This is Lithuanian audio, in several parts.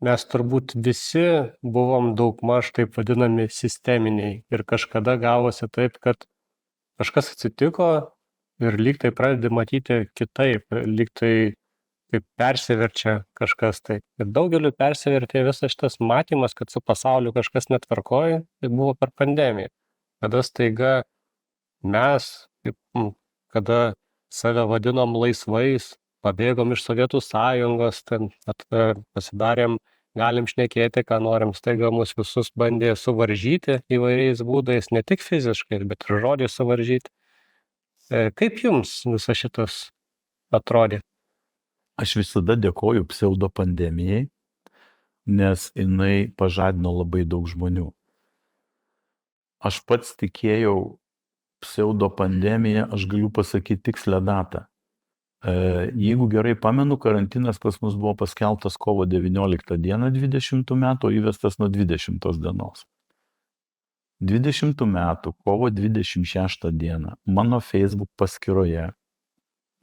mes turbūt visi buvom daugmaž taip vadinami sisteminiai ir kažkada gavosi taip, kad kažkas atsitiko ir lyg tai pradedi matyti kitaip, lyg tai kaip persiverčia kažkas tai. Ir daugeliu persivertė visas šitas matymas, kad su pasauliu kažkas netvarkoja, tai buvo per pandemiją. Kada staiga mes, kada save vadinom laisvais, pabėgom iš Sovietų sąjungos, pasidarėm, galim šnekėti, ką norim, staiga mus visus bandė suvaržyti įvairiais būdais, ne tik fiziškai, bet ir žodį suvaržyti. Kaip jums visas šitas atrodė? Aš visada dėkoju pseudopandemijai, nes jinai pažadino labai daug žmonių. Aš pats tikėjau pseudopandemiją, aš galiu pasakyti tikslę datą. Jeigu gerai pamenu, karantinas pas mus buvo paskelbtas kovo 19 dieną 20 metų, įvestas nuo 20 dienos. 20 metų kovo 26 dieną mano Facebook paskyroje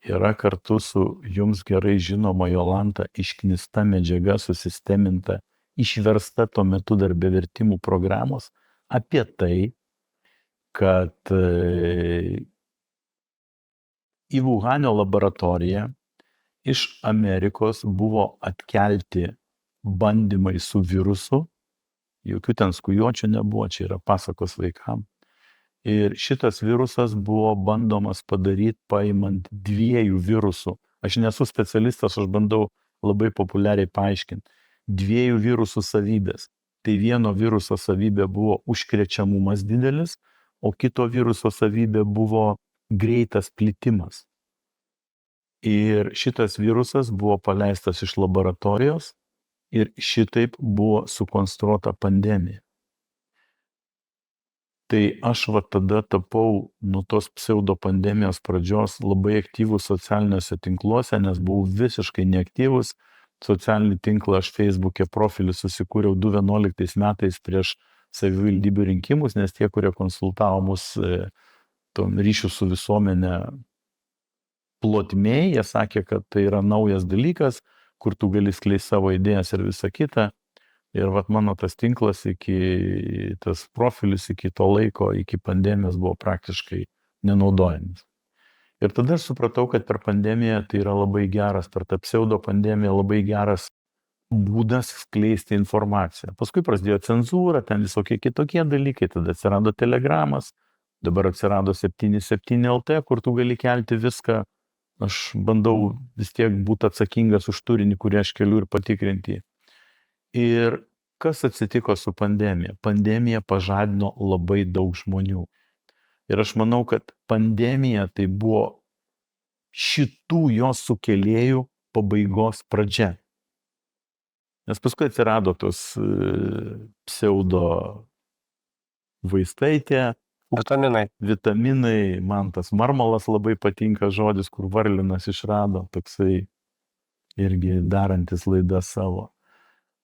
yra kartu su jums gerai žinoma Jolanta išknista medžiaga susisteminta, išversta tuo metu dar be vertimų programos apie tai, kad į Vuhanio laboratoriją iš Amerikos buvo atkelti bandymai su virusu, jokių ten skujuočių nebuvo, čia yra pasakos vaikams. Ir šitas virusas buvo bandomas padaryti paimant 2 virusų. Aš nesu specialistas, aš bandau labai populiariai paaiškinti. 2 virusų savybės. Tai vieno viruso savybė buvo užkrečiamumas didelis, o kito viruso savybė buvo greitas plitimas. Ir šitas virusas buvo paleistas iš laboratorijos ir šitaip buvo sukonstruota pandemija. Tai aš tada tapau nuo tos pseudopandemijos pradžios labai aktyvus socialiniuose tinkluose, nes buvau visiškai neaktyvus. Socialinį tinklą aš Facebook'e profilį susikūriau 2011 metais prieš savivaldybių rinkimus, nes tie, kurie konsultavo mus ryšių su visuomenė plotmėje, jie sakė, kad tai yra naujas dalykas, kur tu gali skleisti savo idėjas ir visą kitą. Ir mano tas tinklas tas profilis iki to laiko, iki pandemijos buvo praktiškai nenaudojamas. Ir tada aš supratau, kad per pandemiją tai yra labai geras, per tą pseudopandemiją labai geras būdas skleisti informaciją. Paskui prasidėjo cenzūra, ten visokie kitokie dalykai, tada atsirado Telegramas, dabar atsirado 77 LT, kur tu gali kelti viską. Aš bandau vis tiek būti atsakingas už turinį, kurį aš keliu ir patikrinti. Ir kas atsitiko su pandemija? Pandemija pažadino labai daug žmonių. Ir aš manau, kad pandemija tai buvo šitų jos sukėlėjų pabaigos pradžia. Nes paskui atsirado tos pseudo vaistai tie. Vitaminai, man tas marmalas labai patinka žodis, kur Varlinas išrado, toksai irgi darantis laidą savo.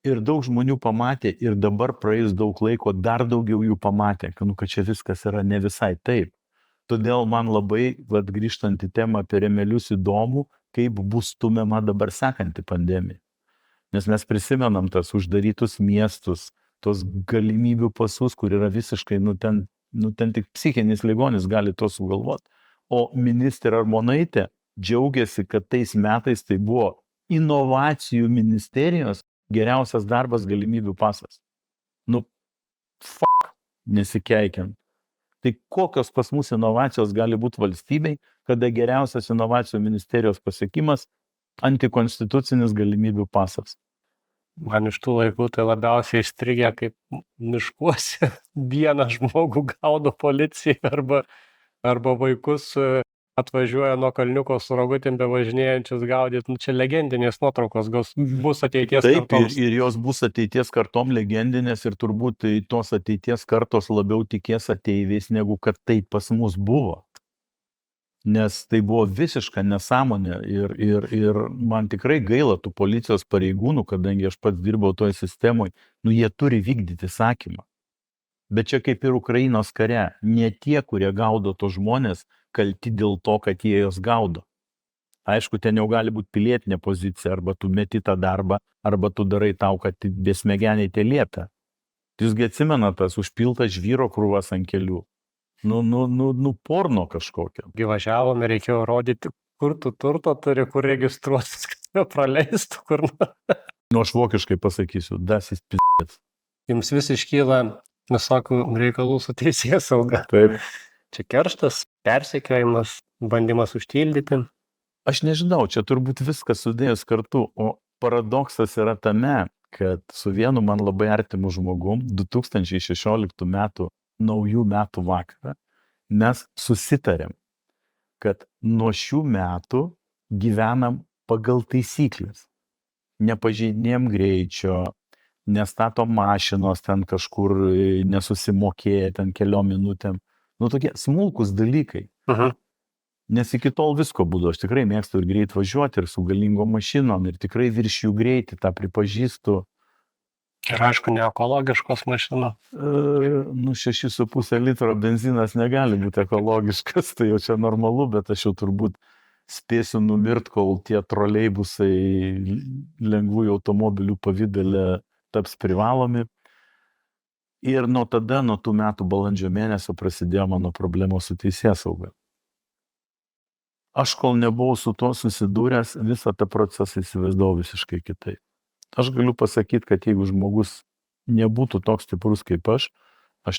Ir daug žmonių pamatė ir dabar praėjus daug laiko dar daugiau jų pamatė, kad čia viskas yra ne visai taip. Todėl man labai, grįžtant į temą apie rėmelius, įdomu, kaip bus stumiama dabar sekanti pandemija. Nes mes prisimenam tas uždarytus miestus, tos galimybių pasus, kur yra visiškai, ten tik psichinis ligonis gali to sugalvoti. O ministrė Armonaitė džiaugiasi, kad tais metais tai buvo inovacijų ministerijos geriausias darbas galimybių pasas. Nesikeikiant. Tai kokios pas mus inovacijos gali būti valstybei, kada geriausias inovacijų ministerijos pasiekimas antikonstitucinis galimybių pasas? Man iš tų laikų tai labiausiai įstrigė, kaip miškuose vieną žmogų gaudo policija arba vaikus atvažiuoja nuo kalniuko su rogutėm bevažinėjančius gaudyti. Čia legendinės nuotraukos bus ateities kartoms. Taip, ir jos bus ateities kartom legendinės ir turbūt tos ateities kartos labiau tikės ateiviais, negu kad tai pas mus buvo. Nes tai buvo visiška nesąmonė ir man tikrai gaila tų policijos pareigūnų, kadangi aš pats dirbau toje sistemoje, jie turi vykdyti įsakymą. Bet čia kaip ir Ukrainos kare, ne tie, kurie gaudo tos žmonės, kalti dėl to, kad jie jos gaudo. Aišku, ten jau gali būti pilietinė pozicija, arba tu meti tą darbą, arba tu darai tau, kad besmegeniai tie liepia. Jūsgi atsimena tas užpiltas žvyro krūvas ant kelių. Porno kažkokio. Gyvažiavome, reikėjo rodyti, kur tu turto turi, kur registruotis, kad nepraleistų, kur. Aš vokiškai pasakysiu, das ist p***ės. Jums vis iškyla visokių reikalų su teisėsauga. Taip. Čia kerštas, persekiojimas, bandymas užtildyti. Aš nežinau, čia turbūt viskas sudėjus kartu, o paradoksas yra tame, kad su vienu man labai artimu žmogum 2016 metų naujų metų vakarą mes susitarėm, kad nuo šių metų gyvenam pagal taisyklės. Nepažeidinėjom greičio, nestatom mašinos ten kažkur nesusimokėję ten keliom minutėm. Tokie smulkus dalykai. Nes iki tol visko būdavo. Aš tikrai mėgstu ir greit važiuoti, ir su galingom mašinom, ir tikrai virš jų greitį, tą pripažįstu. Ir aišku, ne ekologiškos mašinos. 6,5 litro benzinas negali būti ekologiškas, tai jau čia normalu, bet aš jau turbūt spėsiu numirt, kol tie troleibusai lengvųjų automobilių pavidale taps privalomi. Ir nuo tada, nuo tų metų balandžio mėnesio prasidėjo mano problemos su teisėsauga. Aš kol nebuvau su tuo susidūręs, visą tą procesą įsivaizdavau visiškai kitaip. Aš galiu pasakyti, kad jeigu žmogus nebūtų toks stiprus kaip aš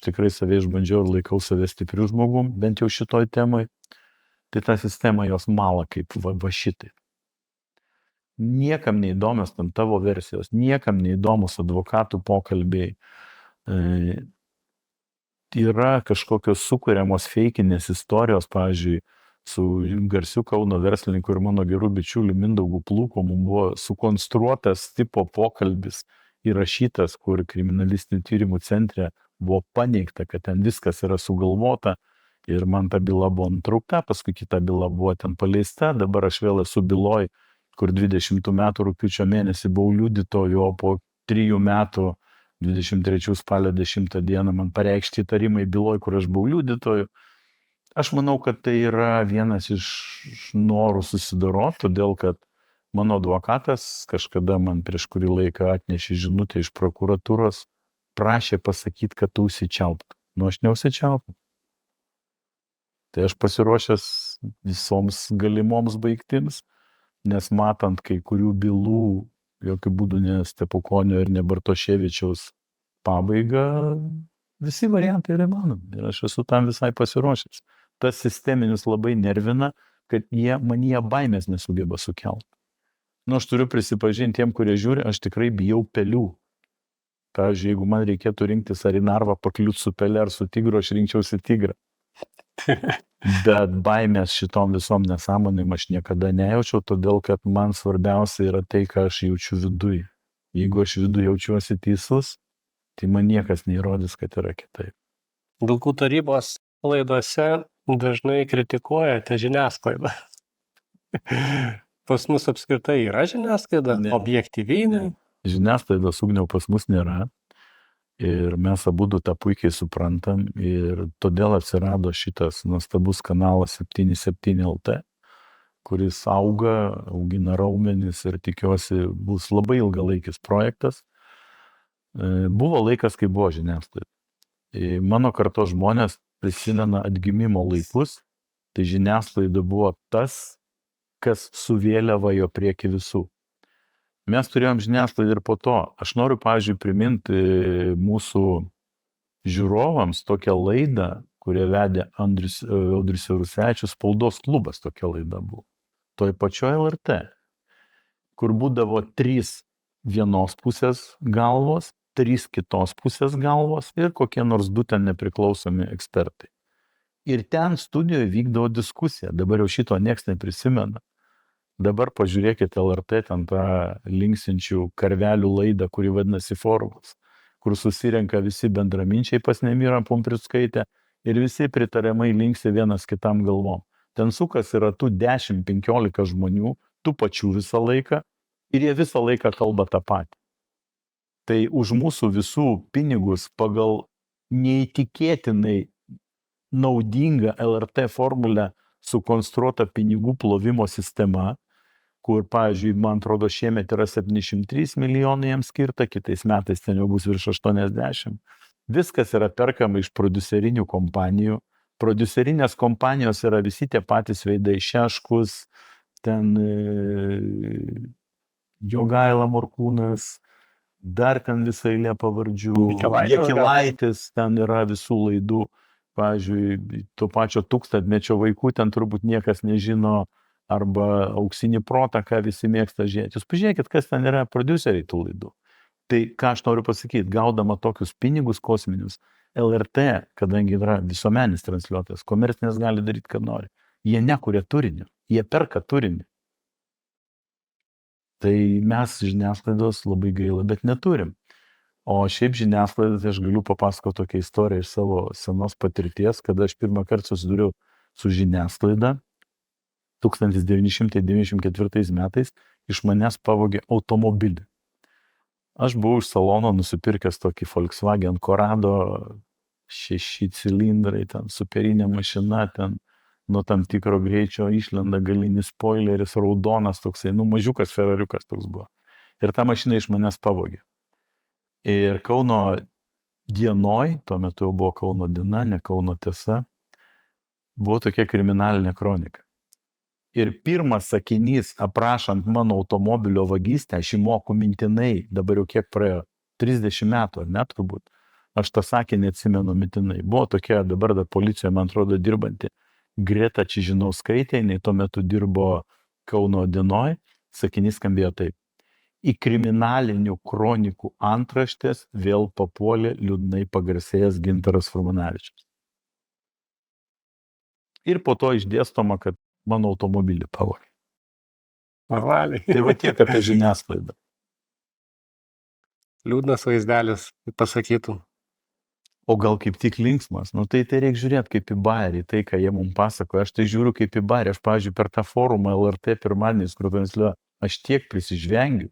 tikrai save išbandžiau ir laikau save stipriu žmogum, bent jau šitoj temai, tai ta sistema jos mala kaip va šitai. Niekam neįdomios tam tavo versijos, niekam neįdomus advokatų pokalbiai. Yra kažkokios sukuriamos feikinės istorijos, pavyzdžiui, su garsiu Kauno verslininku ir mano gerų bičiuliu Mindaugu Plūku mums buvo sukonstruotas tipo pokalbis įrašytas, kur kriminalistinių tyrimų centre buvo paneigta, kad ten viskas yra sugalvota ir man ta byla buvo nutraukta, paskui kita byla buvo ten paleista, dabar aš vėl esu byloj, kur 20 metų rugpjūčio mėnesį buvau liudytoju, o po 3 metų 23 spalio 10 dieną man pareikšti įtarimai byloj, kur aš buvau liudytoju. Aš manau, kad tai yra vienas iš norų susidoroti, todėl kad mano advokatas kažkada man prieš kurį laiką atnešė žinutę iš prokuratūros, prašė pasakyti, kad tu užsičiauptum. Aš neužsičiaupiu. Tai aš pasiruošęs visoms galimoms baigtims, nes matant kai kurių bylų, jokių būdų ne Stepukonio ir ne Bartoševičiaus pabaigą, visi variantai yra įmanomi. Ir aš esu tam visai pasiruošęs. Tas sisteminis labai nervina, kad manyje baimės nesugeba sukelti. Aš turiu prisipažinti tiem, kurie žiūri, aš tikrai bijau pelių. Pavyzdžiui, jeigu man reikėtų rinktis ar į narvą pakliūt su pele ar su tigru, aš rinkčiausi tigrą. Bet baimės šitom visom nesąmonėm aš niekada nejaučiau, todėl kad man svarbiausia yra tai, ką aš jaučiu viduj. Jeigu aš viduj jaučiuosi teisus, tai man niekas neįrodys, kad yra kitaip. Vilkų tarybos laidose dažnai kritikuojate žiniasklaidą. Pas mus apskritai yra žiniasklaida? Ne. Objektyviai? Ne. Žiniasklaidos Ugniau pas mus nėra. Ir mes abudu tą puikiai suprantam. Ir todėl atsirado šitas nuostabus kanalas 77 LT, kuris augina raumenis ir tikiuosi bus labai ilgalaikis projektas. Buvo laikas, kai buvo žiniasklaida. Mano kartos žmonės prisimena atgimimo laikus, tai žiniasklaida buvo tas, kas su vėliava jo prieki visų. Mes turėjom žiniasklaidą ir po to. Aš noriu, pavyzdžiui, priminti mūsų žiūrovams tokią laidą, kurią vedė Audrius Rusevičius, Spaudos klubas tokia laida buvo. Toj pačioj LRT, kur būdavo 3 vienos pusės galvos, 3 kitos pusės galvos ir kokie nors 2 ten nepriklausomi ekspertai. Ir ten studijoje vykdavo diskusija. Dabar jau šito nieks neprisimena. Dabar pažiūrėkite LRT, ten tą linksinčių karvelių laidą, kuri vadinasi Forumas, kur susirenka visi bendraminčiai pas Nemirą Pumprickaitę ir visi pritariamai linksi vienas kitam galvom. Ten sukas yra tų 10-15 žmonių, tų pačių visą laiką ir jie visą laiką kalba tą patį. Tai už mūsų visų pinigus pagal neįtikėtinai naudingą LRT formulę sukonstruota pinigų plovimo sistema, kur, pavyzdžiui, man atrodo, šiemet yra 703 milijonai jiems skirta, kitais metais ten jau bus virš 80. Viskas yra perkama iš prodiuserinių kompanijų. Prodiuserinės kompanijos yra visi tie patys veidai, Šeškus, ten Jogaila Morkūnas, dar ten visai eilė pavardžių, Jakilaitis, ten yra visų laidų. Pavyzdžiui, to pačio Tūkstantmečio vaikų ten turbūt niekas nežino, arba Auksinį protą, ką visi mėgsta žiūrėti. Jūs pažiūrėkit, kas ten yra prodiuseriai tų laidų. Tai ką aš noriu pasakyti, gaudama tokius pinigus kosminius, LRT, kadangi yra visuomenis transliuotojas, komercinės gali daryti, ką nori. Jie nekuria turinio, jie perka turinį. Tai mes žiniasklaidos labai gaila, bet neturim. O šiaip žiniasklaidas, aš galiu papasakoti tokią istoriją iš savo senos patirties, kada aš pirmą kartą susidūriau su žiniasklaida 1994 metais, iš manęs pavogė automobilį. Aš buvau iš salono nusipirkęs tokį Volkswagen Corrado, 6 cilindrai, ten superinė mašina, ten nuo tam tikro greičio išlenda galinis spoileris, raudonas toksai, mažiukas ferariukas toks buvo. Ir tą mašiną iš manęs pavogė. Ir Kauno dienoj, tuo metu jau buvo Kauno diena, ne Kauno tiesa, buvo tokia kriminalinė kronika. Ir pirmas sakinys, aprašant mano automobilio vagystę, aš jį moku mintinai, dabar jau kiek praėjo, 30 metų, ar net turbūt, aš tą sakinį atsimenu mintinai. Buvo tokia, dabar dar policijoje, man atrodo, dirbanti Greta Čižinauskaitė, jinai tuo metu dirbo Kauno dienoj, sakinys skambėjo taip. Į kriminalinių kronikų antraštės vėl papuolė liūdnai pagarsėjęs Gintaras Furmanavičius. Ir po to išdėstoma, kad mano automobilį pavogė. Normaliai. Tai va tiek apie žiniasklaidą. Liūdnas vaizdelis, pasakytų. O gal kaip tik linksmas? Tai reikia žiūrėti kaip į bairį, tai ką jie mums pasakoja. Aš tai žiūriu kaip į bairį. Aš, pavyzdžiui, per tą forumą LRT pirmadieniais, kur transliuoja, aš tiek prisižvengiu,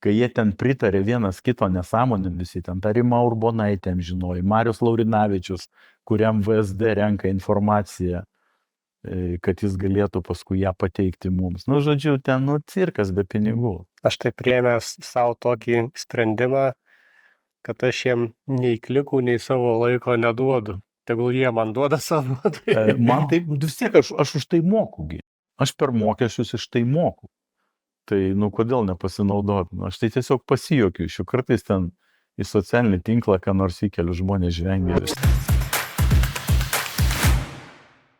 kai jie ten pritarė vienas kito nesąmonėm visi, ten Rima Urbonaitė, žinojai, Marius Laurinavičius, kuriam VSD renka informaciją, kad jis galėtų paskui ją pateikti mums. Žodžiu, ten, cirkas be pinigų. Aš tai priėmęs savo tokį sprendimą, kad aš jiem nei klikų, nei savo laiko neduodu. Tegul jie man duoda savo. Man tai vis tiek, aš už tai mokugi. Aš per mokesčius iš tai moku. Tai, kodėl nepasinaudoti? Aš tai tiesiog pasijuokiu iš jų. Kartais ten į socialinį tinklą, ką nors įkeliu, žmonės žvengia.